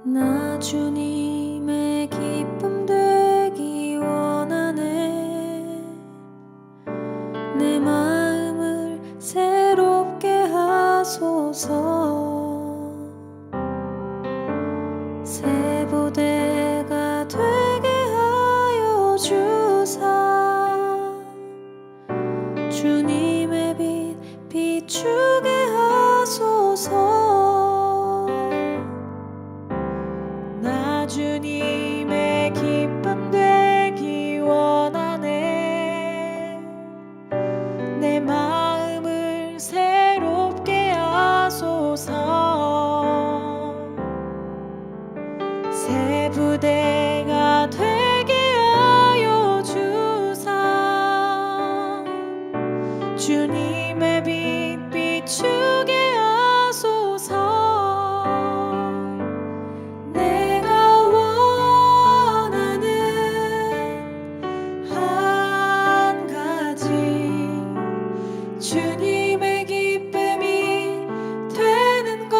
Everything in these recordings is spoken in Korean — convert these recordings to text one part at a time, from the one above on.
나 주님의 기쁨 되기 원하네. 내 마음을 새롭게 하소서. 새 부대가 되게 하여 주사. 주님의 빛 비추게 하소서. 주님의 기쁨 되기 원하네. 내 마음을 새롭게 하소서. 새 부대가 되게 하여 주사. 주님의 빛 비추게 하소서. 주님의 기쁨이 되는 것,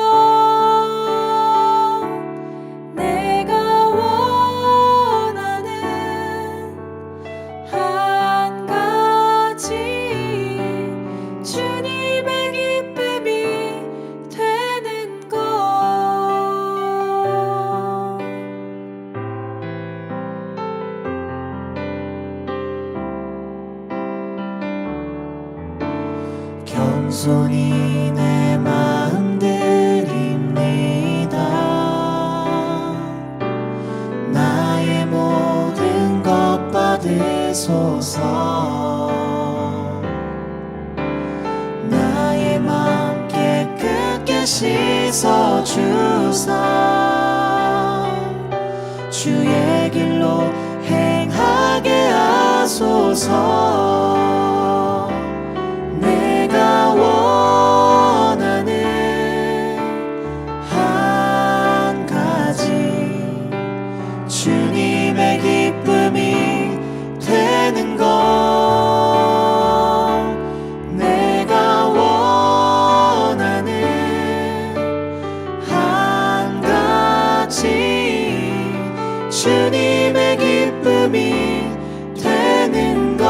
내가 원하는 한 가지. 주님의 기쁨이 되는 것. 겸손히 내 마음 드립니다. 나의 모든 것 받으소서. 나의 마음 깨끗게 씻어주사. 주의 길로 행하게 하소서. 원하는 한 가지. 주님의 기쁨이 되는 것, 내가 원하는 한 가지. 주님의 기쁨이 되는 것.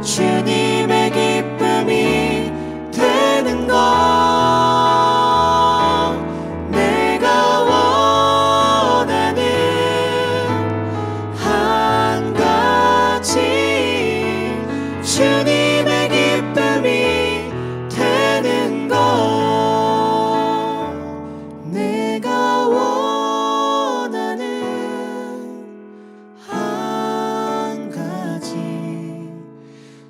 주님의 기쁨이 되는 것, 내가 원하는 한 가지. 주님의 기쁨이 되는 것, 내가 원하는 한 가지.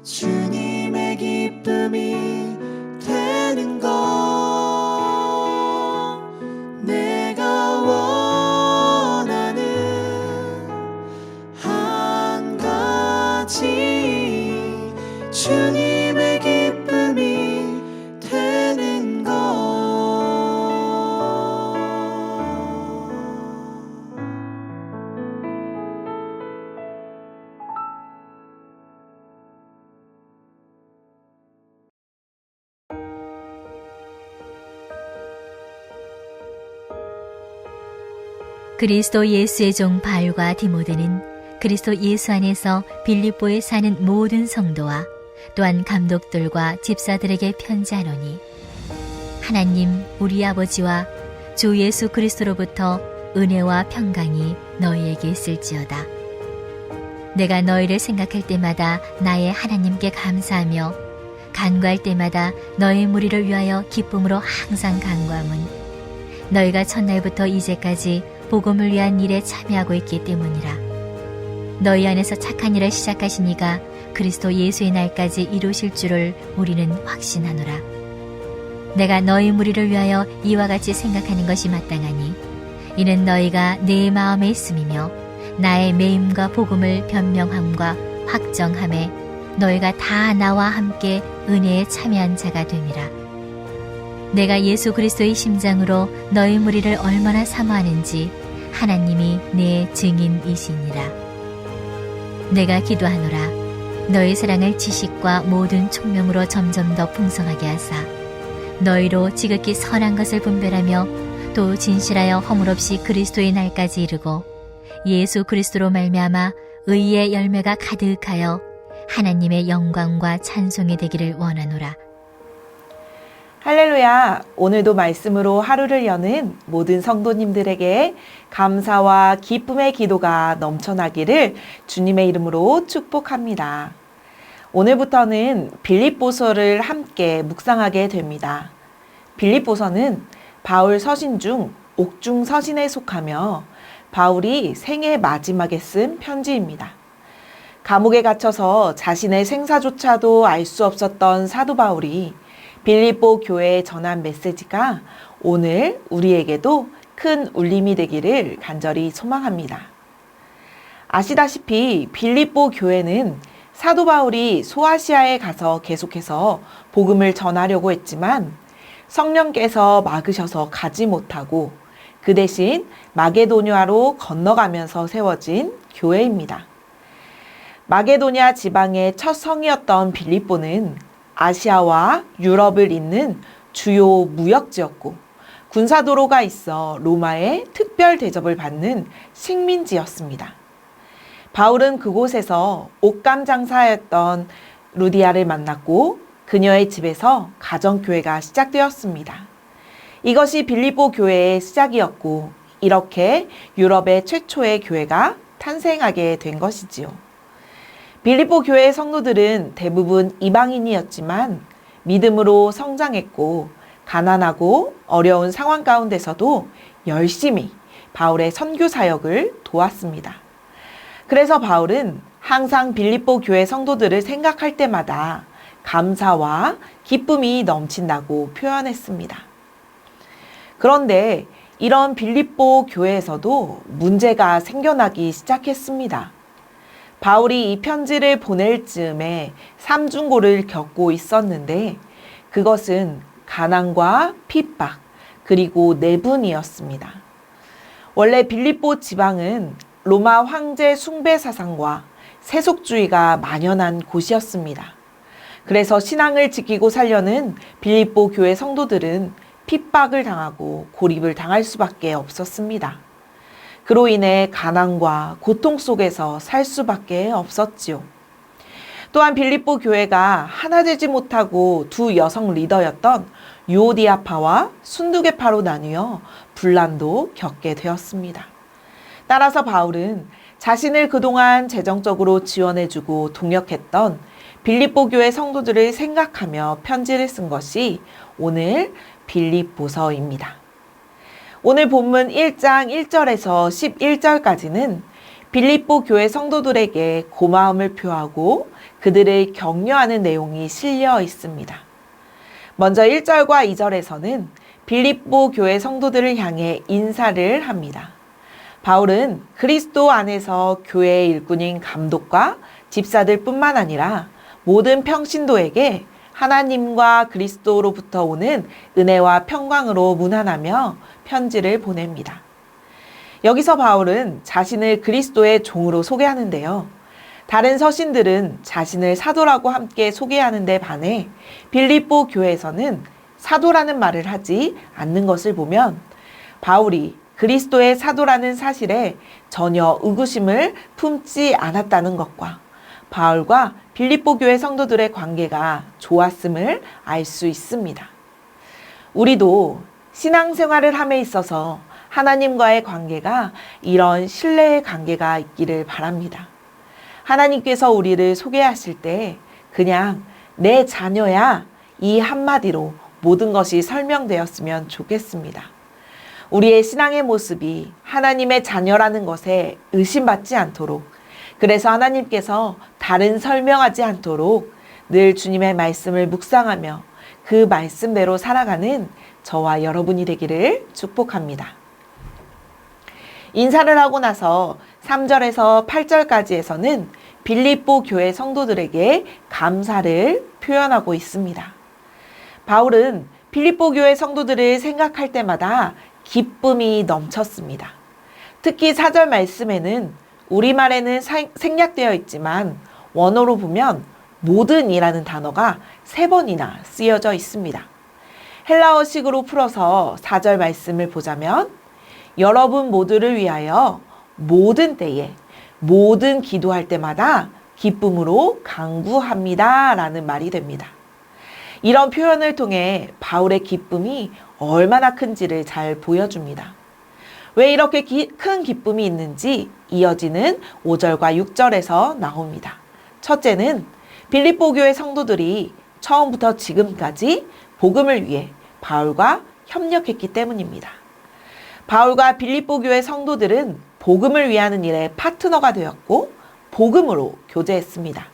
주님의 기쁨이 되는 것, 내가 원하는 한 가지. 주님의 기쁨이 되는 것. 그리스도 예수의 종 바울과 디모데는 그리스도 예수 안에서 빌립보에 사는 모든 성도와 또한 감독들과 집사들에게 편지하노니, 하나님 우리 아버지와 주 예수 그리스도로부터 은혜와 평강이 너희에게 있을지어다. 내가 너희를 생각할 때마다 나의 하나님께 감사하며 간구할 때마다 너희 무리를 위하여 기쁨으로 항상 간구함은 너희가 첫날부터 이제까지 복음을 위한 일에 참여하고 있기 때문이라. 너희 안에서 착한 일을 시작하신 이가 그리스도 예수의 날까지 이루실 줄을 우리는 확신하노라. 내가 너희 무리를 위하여 이와 같이 생각하는 것이 마땅하니 이는 너희가 내 마음에 있음이며 나의 매임과 복음을 변명함과 확정함에 너희가 다 나와 함께 은혜에 참여한 자가 됨이라. 내가 예수 그리스도의 심장으로 너희 무리를 얼마나 사모하는지 하나님이 내 증인이시니라. 내가 기도하노라. 너희 사랑을 지식과 모든 총명으로 점점 더 풍성하게 하사 너희로 지극히 선한 것을 분별하며 또 진실하여 허물없이 그리스도의 날까지 이르고 예수 그리스도로 말미암아 의의 열매가 가득하여 하나님의 영광과 찬송이 되기를 원하노라. 할렐루야! 오늘도 말씀으로 하루를 여는 모든 성도님들에게 감사와 기쁨의 기도가 넘쳐나기를 주님의 이름으로 축복합니다. 오늘부터는 빌립보서를 함께 묵상하게 됩니다. 빌립보서는 바울 서신 중 옥중 서신에 속하며 바울이 생애 마지막에 쓴 편지입니다. 감옥에 갇혀서 자신의 생사조차도 알 수 없었던 사도 바울이 빌립보 교회에 전한 메시지가 오늘 우리에게도 큰 울림이 되기를 간절히 소망합니다. 아시다시피 빌립보 교회는 사도 바울이 소아시아에 가서 계속해서 복음을 전하려고 했지만 성령께서 막으셔서 가지 못하고 그 대신 마게도냐로 건너가면서 세워진 교회입니다. 마게도냐 지방의 첫 성이었던 빌립보는 아시아와 유럽을 잇는 주요 무역지였고 군사도로가 있어 로마의 특별 대접을 받는 식민지였습니다. 바울은 그곳에서 옷감 장사였던 루디아를 만났고 그녀의 집에서 가정교회가 시작되었습니다. 이것이 빌립보 교회의 시작이었고 이렇게 유럽의 최초의 교회가 탄생하게 된 것이지요. 빌립보 교회의 성도들은 대부분 이방인이었지만 믿음으로 성장했고 가난하고 어려운 상황 가운데서도 열심히 바울의 선교 사역을 도왔습니다. 그래서 바울은 항상 빌립보 교회 성도들을 생각할 때마다 감사와 기쁨이 넘친다고 표현했습니다. 그런데 이런 빌립보 교회에서도 문제가 생겨나기 시작했습니다. 바울이 이 편지를 보낼 즈음에 삼중고를 겪고 있었는데 그것은 가난과 핍박 그리고 내분이었습니다. 원래 빌립보 지방은 로마 황제 숭배 사상과 세속주의가 만연한 곳이었습니다. 그래서 신앙을 지키고 살려는 빌립보 교회 성도들은 핍박을 당하고 고립을 당할 수밖에 없었습니다. 그로 인해 가난과 고통 속에서 살 수밖에 없었지요. 또한 빌립보 교회가 하나 되지 못하고 두 여성 리더였던 유오디아파와 순두개파로 나뉘어 분란도 겪게 되었습니다. 따라서 바울은 자신을 그동안 재정적으로 지원해주고 동역했던 빌립보 교회 성도들을 생각하며 편지를 쓴 것이 오늘 빌립보서입니다. 오늘 본문 1장 1절에서 11절까지는 빌립보 교회 성도들에게 고마움을 표하고 그들을 격려하는 내용이 실려 있습니다. 먼저 1절과 2절에서는 빌립보 교회 성도들을 향해 인사를 합니다. 바울은 그리스도 안에서 교회의 일꾼인 감독과 집사들 뿐만 아니라 모든 평신도에게 하나님과 그리스도로부터 오는 은혜와 평강으로 문안하며 편지를 보냅니다. 여기서 바울은 자신을 그리스도의 종으로 소개하는데요. 다른 서신들은 자신을 사도라고 함께 소개하는 데 반해 빌립보 교회에서는 사도라는 말을 하지 않는 것을 보면 바울이 그리스도의 사도라는 사실에 전혀 의구심을 품지 않았다는 것과 바울과 빌립보 교회 성도들의 관계가 좋았음을 알 수 있습니다. 우리도 신앙생활을 함에 있어서 하나님과의 관계가 이런 신뢰의 관계가 있기를 바랍니다. 하나님께서 우리를 소개하실 때 그냥 내 자녀야 이 한마디로 모든 것이 설명되었으면 좋겠습니다. 우리의 신앙의 모습이 하나님의 자녀라는 것에 의심받지 않도록, 그래서 하나님께서 다른 설명하지 않도록 늘 주님의 말씀을 묵상하며 그 말씀대로 살아가는 저와 여러분이 되기를 축복합니다. 인사를 하고 나서 3절에서 8절까지에서는 빌립보 교회 성도들에게 감사를 표현하고 있습니다. 바울은 빌립보 교회 성도들을 생각할 때마다 기쁨이 넘쳤습니다. 특히 4절 말씀에는 우리말에는 생략되어 있지만 원어로 보면 모든이라는 단어가 3번이나 쓰여져 있습니다. 헬라어식으로 풀어서 4절 말씀을 보자면 여러분 모두를 위하여 모든 때에 모든 기도할 때마다 기쁨으로 간구합니다 라는 말이 됩니다. 이런 표현을 통해 바울의 기쁨이 얼마나 큰지를 잘 보여줍니다. 왜 이렇게 큰 기쁨이 있는지 이어지는 5절과 6절에서 나옵니다. 첫째는 빌립보 교회 성도들이 처음부터 지금까지 복음을 위해 바울과 협력했기 때문입니다. 바울과 빌립보 교회 성도들은 복음을 위하는 일에 파트너가 되었고 복음으로 교제했습니다.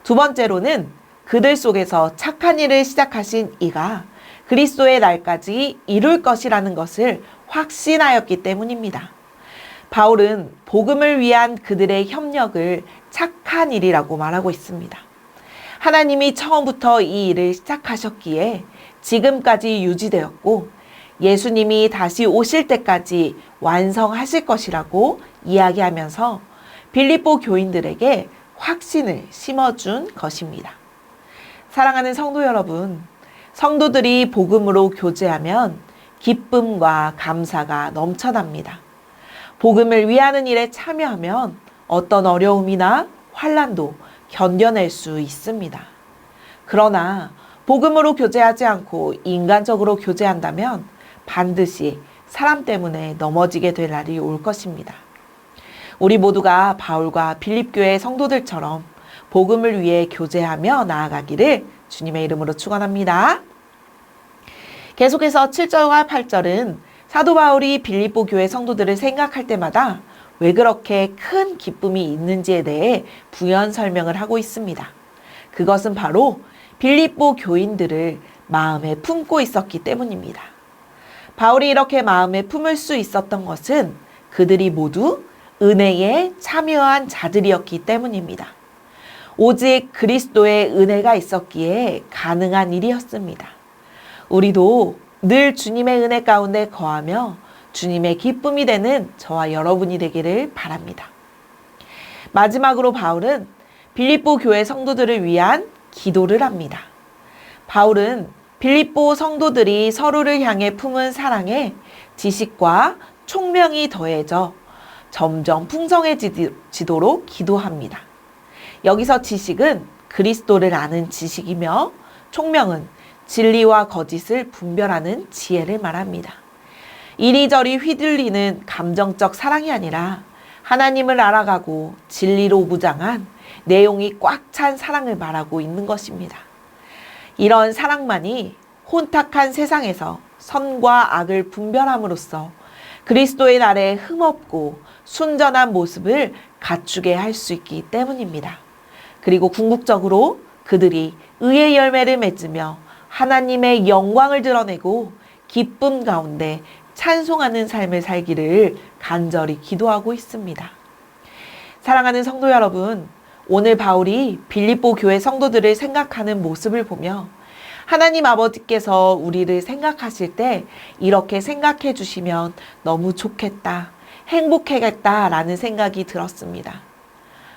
두 번째로는 그들 속에서 착한 일을 시작하신 이가 그리스도의 날까지 이룰 것이라는 것을 확신하였기 때문입니다. 바울은 복음을 위한 그들의 협력을 착한 일이라고 말하고 있습니다. 하나님이 처음부터 이 일을 시작하셨기에 지금까지 유지되었고 예수님이 다시 오실 때까지 완성하실 것이라고 이야기하면서 빌립보 교인들에게 확신을 심어준 것입니다. 사랑하는 성도 여러분, 성도들이 복음으로 교제하면 기쁨과 감사가 넘쳐납니다. 복음을 위하는 일에 참여하면 어떤 어려움이나 환난도 견뎌낼 수 있습니다. 그러나 복음으로 교제하지 않고 인간적으로 교제한다면 반드시 사람 때문에 넘어지게 될 날이 올 것입니다. 우리 모두가 바울과 빌립교회 성도들처럼 복음을 위해 교제하며 나아가기를 주님의 이름으로 축원합니다. 계속해서 7절과 8절은 사도 바울이 빌립보 교회 성도들을 생각할 때마다 왜 그렇게 큰 기쁨이 있는지에 대해 부연 설명을 하고 있습니다. 그것은 바로 빌립보 교인들을 마음에 품고 있었기 때문입니다. 바울이 이렇게 마음에 품을 수 있었던 것은 그들이 모두 은혜에 참여한 자들이었기 때문입니다. 오직 그리스도의 은혜가 있었기에 가능한 일이었습니다. 우리도 늘 주님의 은혜 가운데 거하며 주님의 기쁨이 되는 저와 여러분이 되기를 바랍니다. 마지막으로 바울은 빌립보 교회 성도들을 위한 기도를 합니다. 바울은 빌립보 성도들이 서로를 향해 품은 사랑에 지식과 총명이 더해져 점점 풍성해지도록 기도합니다. 여기서 지식은 그리스도를 아는 지식이며 총명은 진리와 거짓을 분별하는 지혜를 말합니다. 이리저리 휘둘리는 감정적 사랑이 아니라 하나님을 알아가고 진리로 무장한 내용이 꽉 찬 사랑을 말하고 있는 것입니다. 이런 사랑만이 혼탁한 세상에서 선과 악을 분별함으로써 그리스도의 날에 흠없고 순전한 모습을 갖추게 할 수 있기 때문입니다. 그리고 궁극적으로 그들이 의의 열매를 맺으며 하나님의 영광을 드러내고 기쁨 가운데 찬송하는 삶을 살기를 간절히 기도하고 있습니다. 사랑하는 성도 여러분, 오늘 바울이 빌립보 교회 성도들을 생각하는 모습을 보며 하나님 아버지께서 우리를 생각하실 때 이렇게 생각해 주시면 너무 좋겠다, 행복하겠다라는 생각이 들었습니다.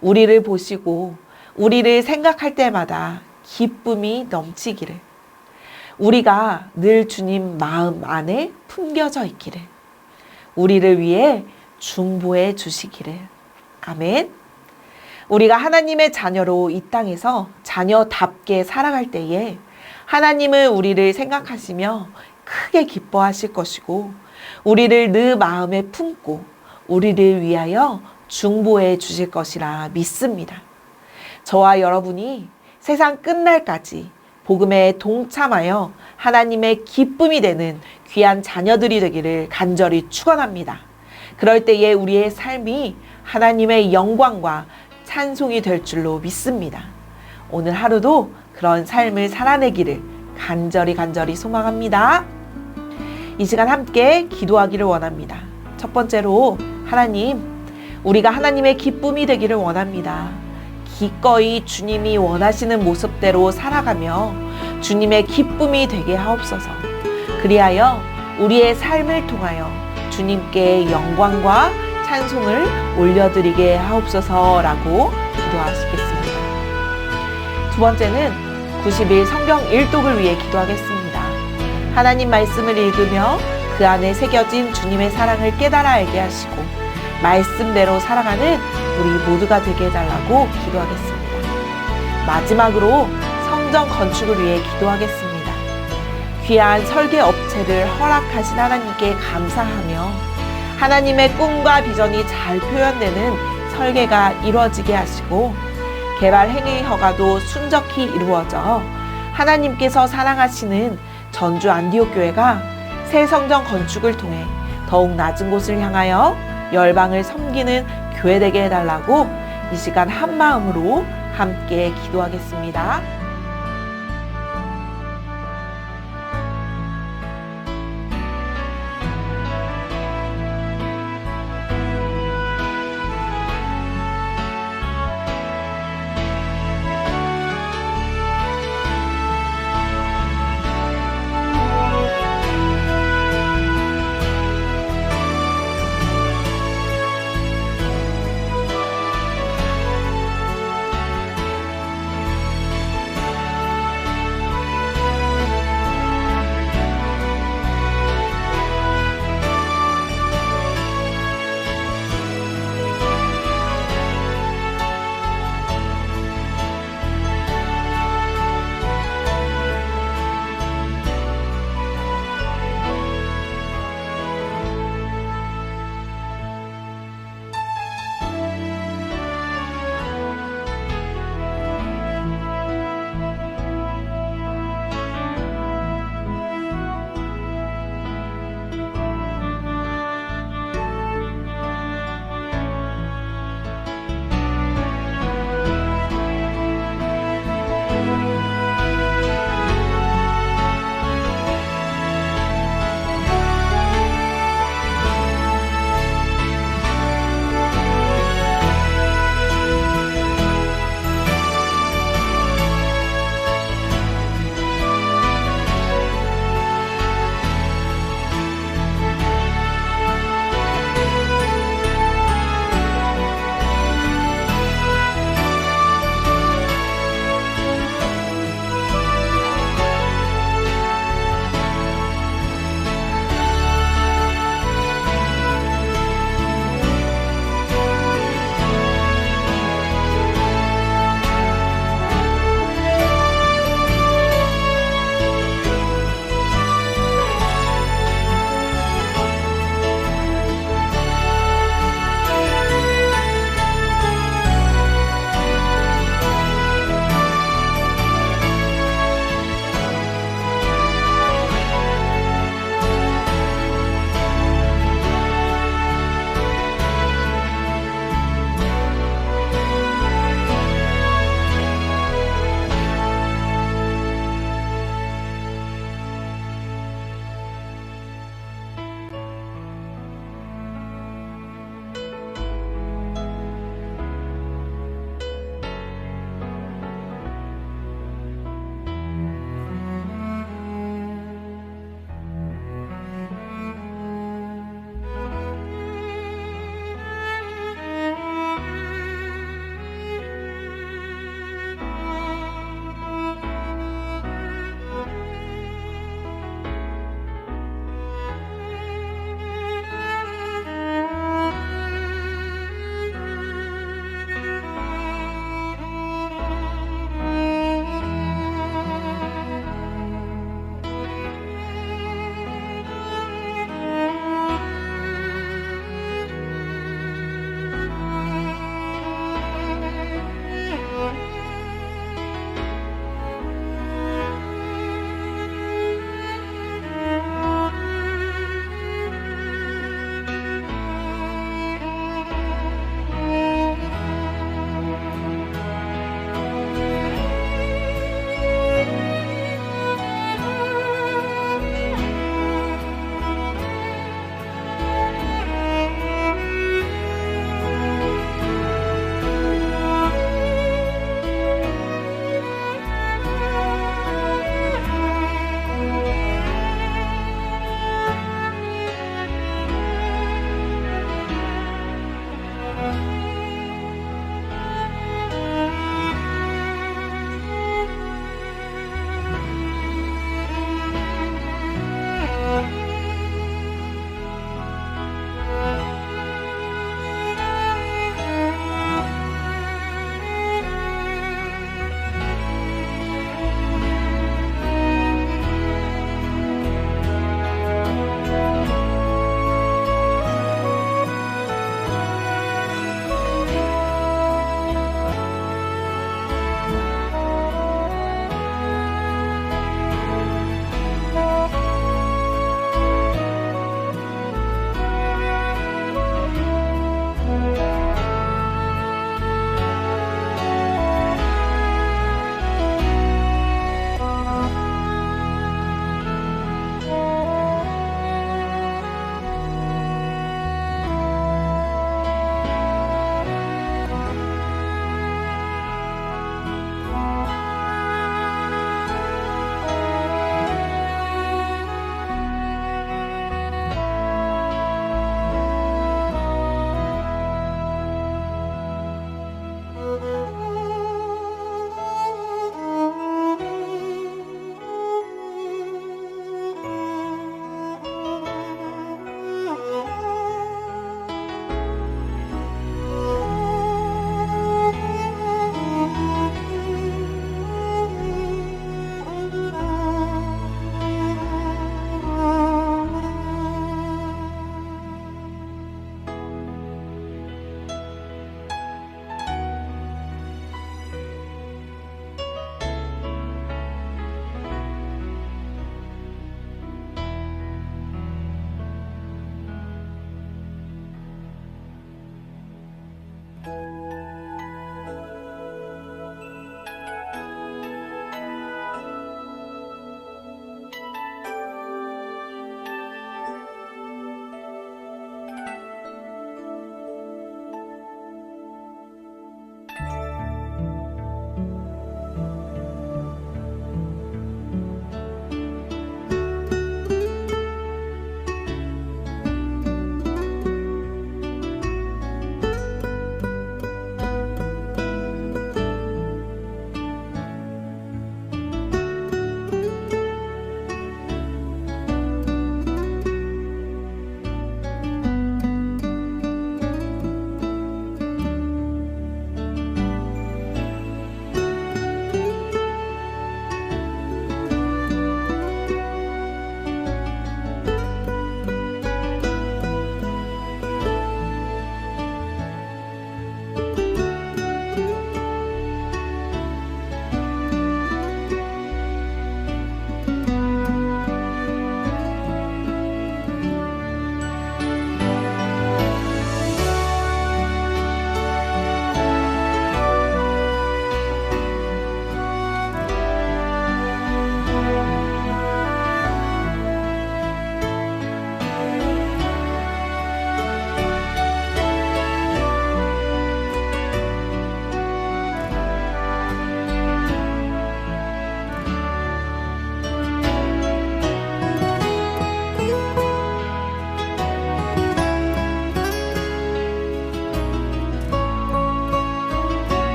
우리를 보시고 우리를 생각할 때마다 기쁨이 넘치기를, 우리가 늘 주님 마음 안에 품겨져 있기를, 우리를 위해 중보해 주시기를. 아멘. 우리가 하나님의 자녀로 이 땅에서 자녀답게 살아갈 때에 하나님은 우리를 생각하시며 크게 기뻐하실 것이고 우리를 느 마음에 품고 우리를 위하여 중보해 주실 것이라 믿습니다. 저와 여러분이 세상 끝날까지 복음에 동참하여 하나님의 기쁨이 되는 귀한 자녀들이 되기를 간절히 축원합니다. 그럴 때에 우리의 삶이 하나님의 영광과 찬송이 될 줄로 믿습니다. 오늘 하루도 그런 삶을 살아내기를 간절히 소망합니다. 이 시간 함께 기도하기를 원합니다. 첫 번째로 하나님, 우리가 하나님의 기쁨이 되기를 원합니다. 기꺼이 주님이 원하시는 모습대로 살아가며 주님의 기쁨이 되게 하옵소서. 그리하여 우리의 삶을 통하여 주님께 영광과 찬송을 올려드리게 하옵소서라고 기도하시겠습니다. 두 번째는 90일 성경 일독을 위해 기도하겠습니다. 하나님 말씀을 읽으며 그 안에 새겨진 주님의 사랑을 깨달아 알게 하시고 말씀대로 살아가는 우리 모두가 되게 해달라고 기도하겠습니다. 마지막으로 성전 건축을 위해 기도하겠습니다. 귀한 설계 업체를 허락하신 하나님께 감사하며 하나님의 꿈과 비전이 잘 표현되는 설계가 이루어지게 하시고 개발 행위 허가도 순적히 이루어져 하나님께서 사랑하시는 전주 안디옥 교회가 새 성전 건축을 통해 더욱 낮은 곳을 향하여 열방을 섬기는 교회 되게 해달라고 이 시간 한 마음으로 함께 기도하겠습니다.